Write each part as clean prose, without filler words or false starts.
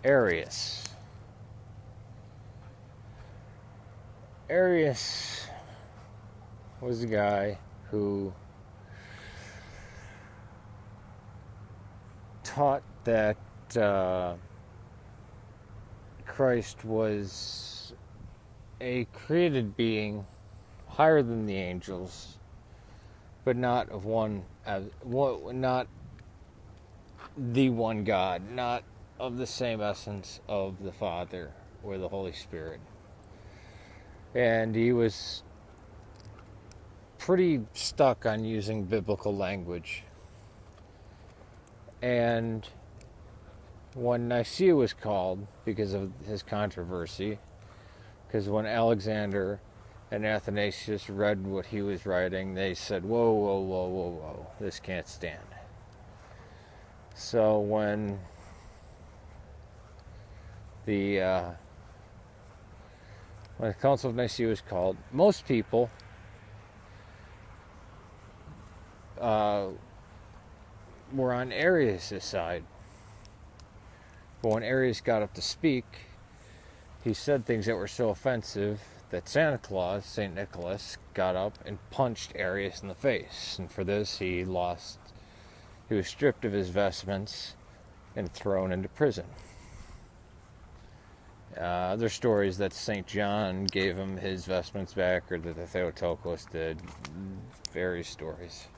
Arius. Arius was a guy who taught that Christ was a created being higher than the angels, but not not the one God, not of the same essence of the Father or the Holy Spirit. And he was pretty stuck on using biblical language. And when Nicea was called, because of his controversy, because when Alexander and Athanasius read what he was writing, they said, whoa, whoa, whoa, whoa, whoa, this can't stand. So when the Council of Nicea was called, most people were on Arius' side. But when Arius got up to speak, he said things that were so offensive that Santa Claus, St. Nicholas, got up and punched Arius in the face. And for this, he was stripped of his vestments and thrown into prison. There's stories that St. John gave him his vestments back, or that the Theotokos did. Various stories.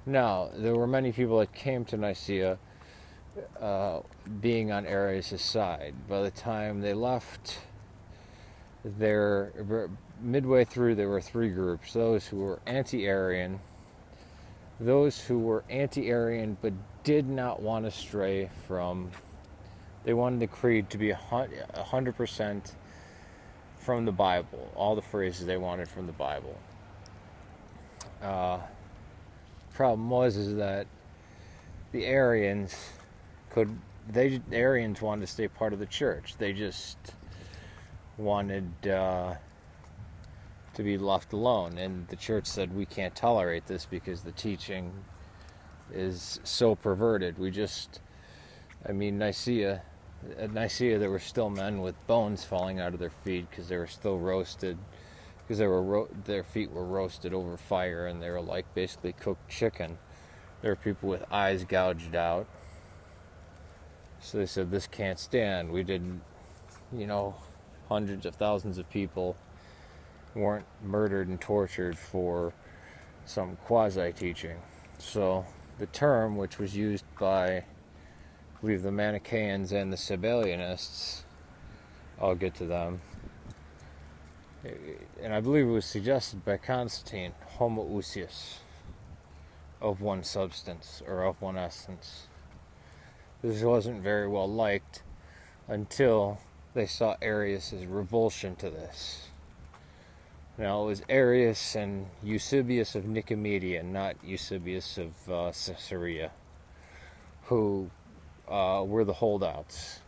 Now, there were many people that came to Nicea being on Arius' side. By the time they left, midway through, there were three groups. Those who were anti-Arian, those who were anti-Arian but did not want to stray from, they wanted the creed to be 100% from the Bible, all the phrases they wanted from the Bible. Problem was that the Arians wanted to stay part of the church. They just wanted to be left alone, and the church said, we can't tolerate this because the teaching is so perverted. At Nicea, there were still men with bones falling out of their feet because they were still roasted, because their feet were roasted over fire, and they were like basically cooked chicken. There were people with eyes gouged out. So they said, this can't stand. We didn't, hundreds of thousands of people weren't murdered and tortured for some quasi-teaching. So the term, which was used by, I believe, the Manichaeans and the Sabellianists, I'll get to them, and I believe it was suggested by Constantine, homoousios, of one substance, or of one essence. This wasn't very well liked until they saw Arius' revulsion to this. Now, it was Arius and Eusebius of Nicomedia, not Eusebius of Caesarea, who were the holdouts.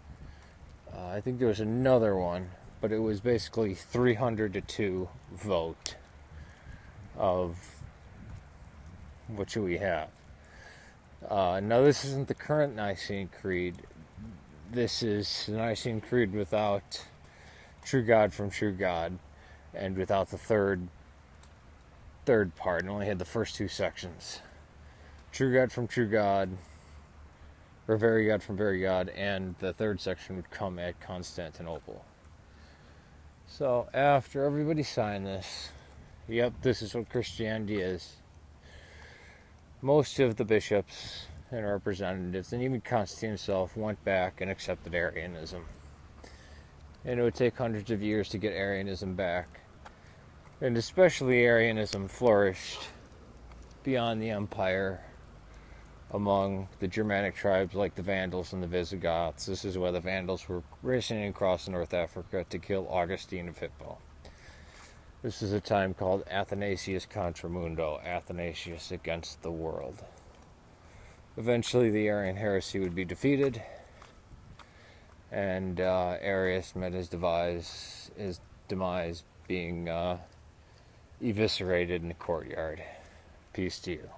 I think there was another one, but it was basically 300-2 vote of what should we have. Now, this isn't the current Nicene Creed. This is the Nicene Creed without true God from true God, and without the third part. It only had the first two sections. True God from true God, or very God from very God, and the third section would come at Constantinople. So after everybody signed this, yep, this is what Christianity is, most of the bishops and representatives, and even Constantine himself, went back and accepted Arianism. And it would take hundreds of years to get Arianism back. And especially Arianism flourished beyond the empire among the Germanic tribes like the Vandals and the Visigoths. This is why the Vandals were racing across North Africa to kill Augustine of Hippo. This is a time called Athanasius contra mundo, Athanasius against the world. Eventually the Arian Heresy would be defeated, and Arius met his demise being eviscerated in the courtyard. Peace to you.